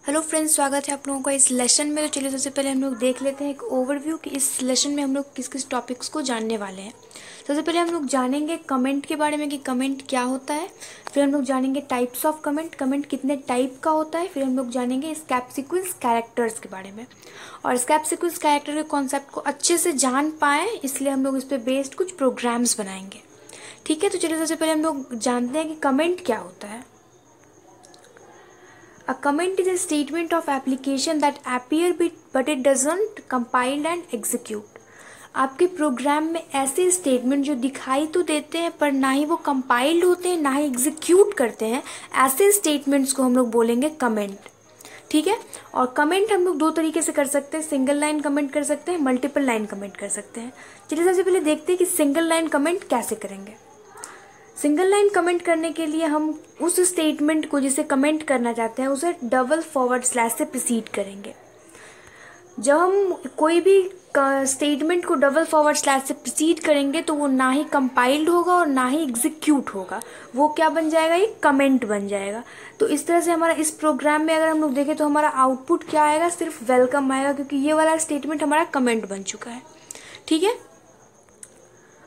Hello friends, स्वागत है आप लोगों का इस लेसन में। तो चलिए सबसे पहले हम लोग देख लेते हैं एक ओवरव्यू कि इस लेसन में हम लोग किस किस टॉपिक्स को जानने वाले हैं। सबसे पहले हम लोग जानेंगे कमेंट के बारे में कि कमेंट क्या होता है। फिर हम लोग जानेंगे टाइप्स ऑफ कमेंट, कमेंट कितने टाइप का होता है। फिर हम लोग जानेंगे स्कैप सीक्वेंस कैरेक्टर्स के बारे में। और स्कैप सीक्वेंस कैरेक्टर के कॉन्सेप्ट को अच्छे से जान पाएँ इसलिए हम लोग इस पर बेस्ड कुछ प्रोग्राम्स बनाएंगे। ठीक है, तो चलिए सबसे पहले हम लोग जानते हैं कि कमेंट क्या होता है। A comment is a statement of application that appear but it doesn't compile and execute। आपके प्रोग्राम में ऐसे स्टेटमेंट जो दिखाई तो देते हैं पर ना ही वो कंपाइल्ड होते हैं ना ही एग्जीक्यूट करते हैं, ऐसे स्टेटमेंट्स को हम लोग बोलेंगे कमेंट। ठीक है, और कमेंट हम लोग दो तरीके से कर सकते हैं, सिंगल लाइन कमेंट कर सकते हैं, मल्टीपल लाइन कमेंट कर सकते हैं। चलिए सबसे पहले देखते हैं कि सिंगल लाइन कमेंट कैसे करेंगे। सिंगल लाइन कमेंट करने के लिए हम उस स्टेटमेंट को जिसे कमेंट करना चाहते हैं उसे डबल फॉरवर्ड स्लैश से प्रोसीड करेंगे। जब हम कोई भी स्टेटमेंट को डबल फॉरवर्ड स्लैश से प्रोसीड करेंगे तो वो ना ही कंपाइल्ड होगा और ना ही एग्जीक्यूट होगा, वो क्या बन जाएगा, ये कमेंट बन जाएगा। तो इस तरह से हमारा इस प्रोग्राम में अगर हम लोग देखें तो हमारा आउटपुट क्या आएगा, सिर्फ वेलकम आएगा, क्योंकि ये वाला स्टेटमेंट हमारा कमेंट बन चुका है। ठीक है,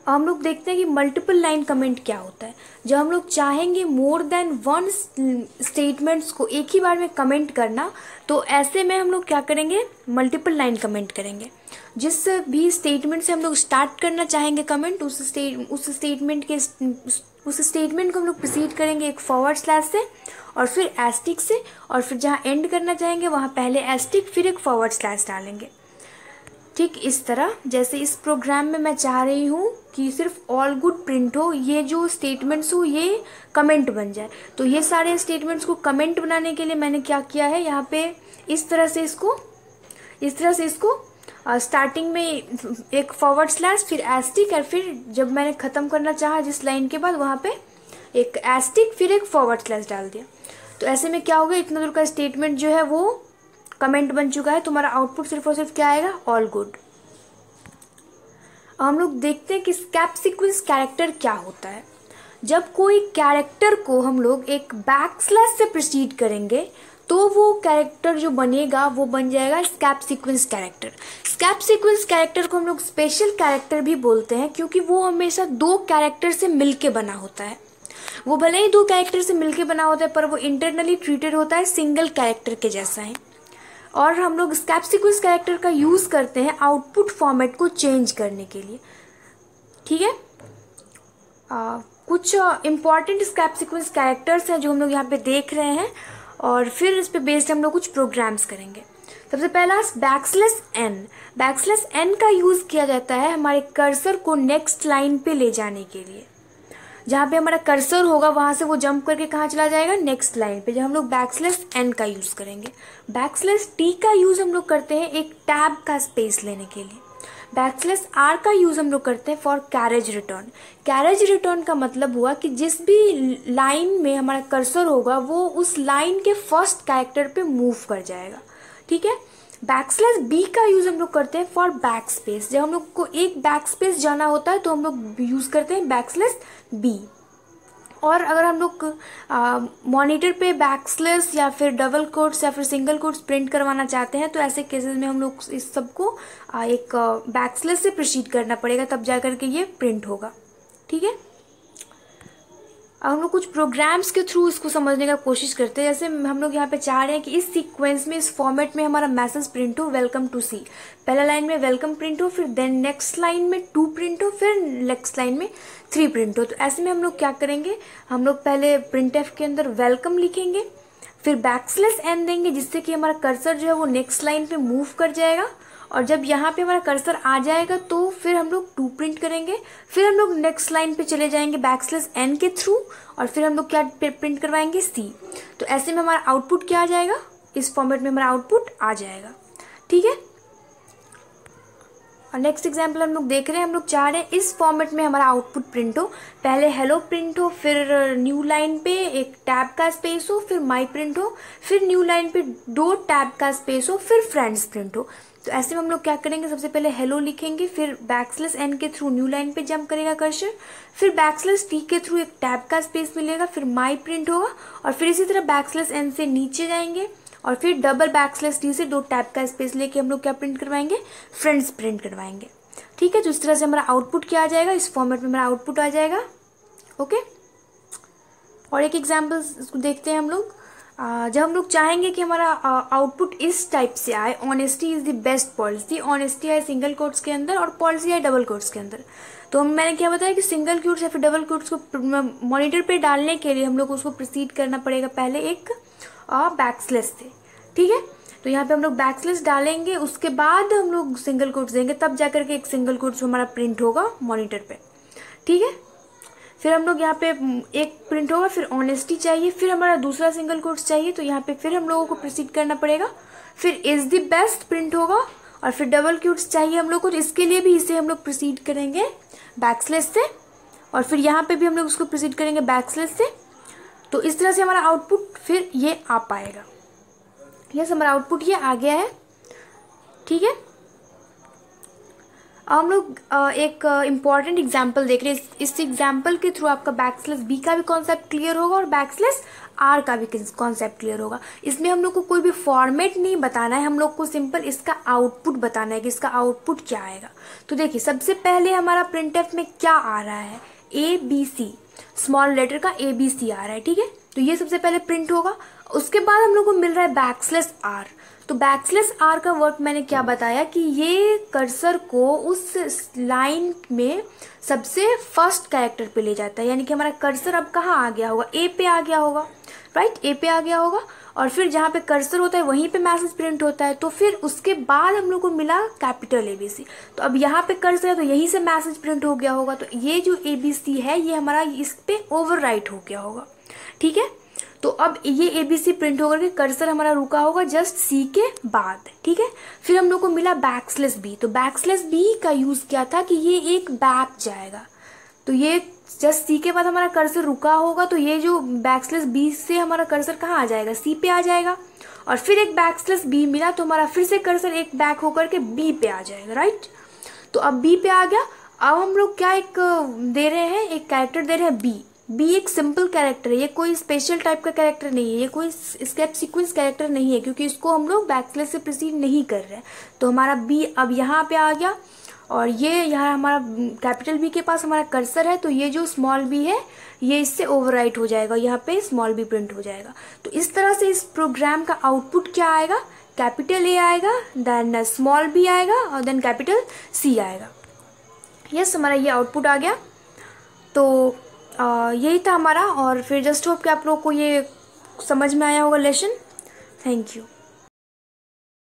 हम लोग देखते हैं कि मल्टीपल लाइन कमेंट क्या होता है। जब हम लोग चाहेंगे मोर देन वन स्टेटमेंट्स को एक ही बार में कमेंट करना, तो ऐसे में हम लोग क्या करेंगे, मल्टीपल लाइन कमेंट करेंगे। जिस भी स्टेटमेंट से हम लोग स्टार्ट करना चाहेंगे कमेंट, उस स्टेटमेंट को हम लोग प्रोसीड करेंगे एक फॉरवर्ड स्लैश से और फिर एस्टिक से, और फिर जहाँ एंड करना चाहेंगे वहाँ पहले एस्टिक फिर एक फॉरवर्ड स्लैश डालेंगे। ठीक इस तरह जैसे इस प्रोग्राम में मैं चाह रही हूँ कि सिर्फ ऑल गुड प्रिंट हो, ये जो स्टेटमेंट्स हो ये कमेंट बन जाए। तो ये सारे स्टेटमेंट्स को कमेंट बनाने के लिए मैंने क्या किया है, यहाँ पे इस तरह से इसको स्टार्टिंग में एक फॉरवर्ड स्लैश फिर एस्टिक, और फिर जब मैंने ख़त्म करना चाहा जिस लाइन के बाद वहाँ पे एक एस्टिक फिर एक फॉरवर्ड स्लैश डाल दिया। तो ऐसे में क्या होगा, इतना दूर का स्टेटमेंट जो है वो कमेंट बन चुका है। तुम्हारा आउटपुट सिर्फ और सिर्फ क्या आएगा, ऑल गुड। हम लोग देखते हैं कि स्कैप सीक्वेंस कैरेक्टर क्या होता है। जब कोई कैरेक्टर को हम लोग एक बैक स्लैश से प्रोसीड करेंगे तो वो कैरेक्टर जो बनेगा वो बन जाएगा स्कैप सीक्वेंस कैरेक्टर। स्कैप सीक्वेंस कैरेक्टर को हम लोग स्पेशल कैरेक्टर भी बोलते हैं क्योंकि वो हमेशा दो कैरेक्टर से मिलके बना होता है। वो भले ही दो कैरेक्टर से मिलके बना होता है पर वो इंटरनली ट्रीटेड होता है सिंगल कैरेक्टर के जैसा है। और हम लोग स्कैप सीक्वेंस कैरेक्टर का यूज़ करते हैं आउटपुट फॉर्मेट को चेंज करने के लिए। ठीक है, कुछ इंपॉर्टेंट स्कैप सीक्वेंस कैरेक्टर्स हैं जो हम लोग यहाँ पे देख रहे हैं और फिर इस पे बेस्ड हम लोग कुछ प्रोग्राम्स करेंगे। सबसे पहला बैकस्लैश एन। बैकस्लैश एन का यूज़ किया जाता है हमारे कर्सर को नेक्स्ट लाइन पे ले जाने के लिए। जहाँ पे हमारा कर्सर होगा वहाँ से वो जंप करके कहाँ चला जाएगा, नेक्स्ट लाइन पे, जब हम लोग बैकस्लैश एन का यूज़ करेंगे। बैकस्लैश टी का यूज़ हम लोग करते हैं एक टैब का स्पेस लेने के लिए। बैकस्लैश आर का यूज़ हम लोग करते हैं for carriage return. Carriage return का मतलब हुआ कि जिस भी लाइन में हमारा कर्सर होगा वो उस लाइन के फर्स्ट कैरेक्टर पे मूव कर जाएगा। ठीक है, बैकस्लैश बी का यूज़ हम लोग करते हैं फॉर बैक स्पेस। जब हम लोग को एक बैक स्पेस जाना होता है तो हम लोग यूज़ करते हैं बैकस्लैश बी। और अगर हम लोग मॉनिटर पे बैकस्लैश या फिर डबल कोट्स या फिर सिंगल कोट्स प्रिंट करवाना चाहते हैं तो ऐसे केसेस में हम लोग इस सबको एक बैकस्लैश से प्रोसीड करना पड़ेगा, तब जा करके ये प्रिंट होगा। ठीक है, अब हम लोग कुछ प्रोग्राम्स के थ्रू इसको समझने का कोशिश करते हैं। जैसे हम लोग यहाँ पे चाह रहे हैं कि इस सीक्वेंस में, इस फॉर्मेट में हमारा मैसेज प्रिंट हो वेलकम टू सी। पहला लाइन में वेलकम प्रिंट हो, फिर देन नेक्स्ट लाइन में 2 प्रिंट हो, फिर नेक्स्ट लाइन में 3 प्रिंट हो। तो ऐसे में हम लोग क्या करेंगे, हम लोग पहले प्रिंटएफ के अंदर वेलकम लिखेंगे, फिर बैकस्लैश एन देंगे जिससे कि हमारा कर्सर जो है वो नेक्स्ट लाइन पे मूव कर जाएगा। और जब यहाँ पे हमारा कर्सर आ जाएगा तो फिर हम लोग 2 प्रिंट करेंगे, फिर हम लोग नेक्स्ट लाइन पे चले जाएंगे बैकस्लैश एन के थ्रू और फिर हम लोग क्या प्रिंट करवाएंगे, सी। तो ऐसे में हमारा आउटपुट क्या आ जाएगा, इस फॉर्मेट में हमारा आउटपुट आ जाएगा। ठीक है, और नेक्स्ट एग्जाम्पल हम लोग देख रहे हैं, हम लोग चाह रहे हैं इस फॉर्मेट में हमारा आउटपुट प्रिंट हो। पहले हेलो प्रिंट हो, फिर न्यू लाइन पे एक टैब का स्पेस हो, फिर माई प्रिंट हो, फिर न्यू लाइन पे 2 टैब का स्पेस हो, फिर फ्रेंड्स प्रिंट हो। तो ऐसे में हम लोग क्या करेंगे, सबसे पहले हेलो लिखेंगे, फिर बैकस्लैश एन के थ्रू न्यू लाइन पे जंप करेगा कर्सर, फिर बैकस्लैश टी के थ्रू एक टैब का स्पेस मिलेगा, फिर माई प्रिंट होगा और फिर इसी तरह बैकस्लैश एन से नीचे जाएंगे और फिर डबल बैकस्लैश डी से 2 टैब का स्पेस लेके हम लोग क्या प्रिंट करवाएंगे, फ्रेंड्स प्रिंट करवाएंगे। ठीक है, तो इस तरह से हमारा आउटपुट क्या आ जाएगा, इस फॉर्मेट में हमारा आउटपुट आ जाएगा। ओके, और एक एग्जाम्पल देखते हैं हम लोग। जब हम लोग चाहेंगे कि हमारा आउटपुट इस टाइप से आए, honesty is the best policy, honesty है सिंगल कोट्स के अंदर और पॉलिसी है डबल कोट्स के अंदर। तो मैंने क्या बताया कि सिंगल कोट्स या फिर डबल कोट्स को मॉनिटर पे डालने के लिए हम लोग उसको प्रोसीड करना पड़ेगा पहले एक बैकस्लैश से। ठीक है, तो यहाँ पे हम लोग बैकस्लैश डालेंगे, उसके बाद हम लोग सिंगल कोट्स देंगे, तब जाकर के एक सिंगल कोट्स हमारा प्रिंट होगा मॉनिटर पे। ठीक है, फिर हम लोग यहाँ पे एक प्रिंट होगा, फिर ऑनेस्टी चाहिए, फिर हमारा दूसरा सिंगल कोट्स चाहिए, तो यहाँ पे फिर हम लोगों को प्रोसीड करना पड़ेगा, फिर इज द बेस्ट प्रिंट होगा, और फिर डबल कोट्स चाहिए हम लोग को, तो इसके लिए भी इसे हम लोग प्रोसीड करेंगे बैकस्लैश से, और फिर यहाँ पे भी हम लोग उसको प्रोसीड करेंगे बैकस्लैश से। तो इस तरह से हमारा आउटपुट फिर ये आ पाएगा। यस, हमारा आउटपुट ये आ गया है। ठीक है, हम लोग एक इम्पॉर्टेंट एग्जाम्पल देख रहे हैं। इस एग्जाम्पल के थ्रू आपका बैकस्लैश बी का भी कॉन्सेप्ट क्लियर होगा और बैकस्लैश आर का भी कॉन्सेप्ट क्लियर होगा। इसमें हम लोग को कोई भी फॉर्मेट नहीं बताना है, हम लोग को सिंपल इसका आउटपुट बताना है कि इसका आउटपुट क्या आएगा। तो देखिए, सबसे पहले हमारा प्रिंटएफ में क्या आ रहा है, ABC, स्मॉल लेटर का ABC आ रहा है। ठीक है, तो ये सबसे पहले प्रिंट होगा। उसके बाद हम लोग को मिल रहा है बैकस्लैश आर। तो बैकस्लैश आर का वर्क मैंने क्या बताया कि ये कर्सर को उस लाइन में सबसे फर्स्ट कैरेक्टर पे ले जाता है, यानी कि हमारा कर्सर अब कहाँ आ गया होगा, ए पे आ गया होगा, राइट, ए पे आ गया होगा, और फिर जहाँ पे कर्सर होता है वहीं पे मैसेज प्रिंट होता है। तो फिर उसके बाद हम लोग को मिला कैपिटल ABC। तो अब यहाँ पे कर्सर है तो यहीं से मैसेज प्रिंट हो गया होगा, तो ये जो ABC है ये हमारा इस पे ओवरराइट हो गया होगा। ठीक है, तो अब ये ABC प्रिंट होकर के कर्सर हमारा रुका होगा जस्ट C के बाद। ठीक है, फिर हम लोग को मिला बैकस्लैश B। तो बैकस्लैश B का यूज क्या था कि ये एक बैक जाएगा, तो ये जस्ट C के बाद हमारा कर्सर रुका होगा, तो ये जो बैकस्लैश B से हमारा कर्सर कहाँ आ जाएगा, C पे आ जाएगा, और फिर एक बैकस्लैश B मिला तो हमारा फिर से कर्सर एक बैक होकर के B पे आ जाएगा, राइट। तो अब B पे आ गया। अब हम लोग क्या एक दे रहे हैं, एक कैरेक्टर दे रहे हैं B एक सिंपल कैरेक्टर है, ये कोई स्पेशल टाइप का कैरेक्टर नहीं है, ये कोई स्टेप सीक्वेंस कैरेक्टर नहीं है, क्योंकि इसको हम लोग बैकस्लैश से प्रोसीड नहीं कर रहे हैं। तो हमारा B अब यहाँ पे आ गया, और ये यहाँ हमारा कैपिटल B के पास हमारा कर्सर है, तो ये जो स्मॉल b है ये इससे ओवरराइट हो जाएगा, यहाँ पे स्मॉल b प्रिंट हो जाएगा। तो इस तरह से इस प्रोग्राम का आउटपुट क्या आएगा, कैपिटल A आएगा, देन स्मॉल b आएगा, और देन कैपिटल C आएगा। यस, हमारा ये आउटपुट आ गया। तो यही था हमारा, और फिर जस्ट होप कि आप लोगों को ये समझ में आया होगा लेसन। Thank you.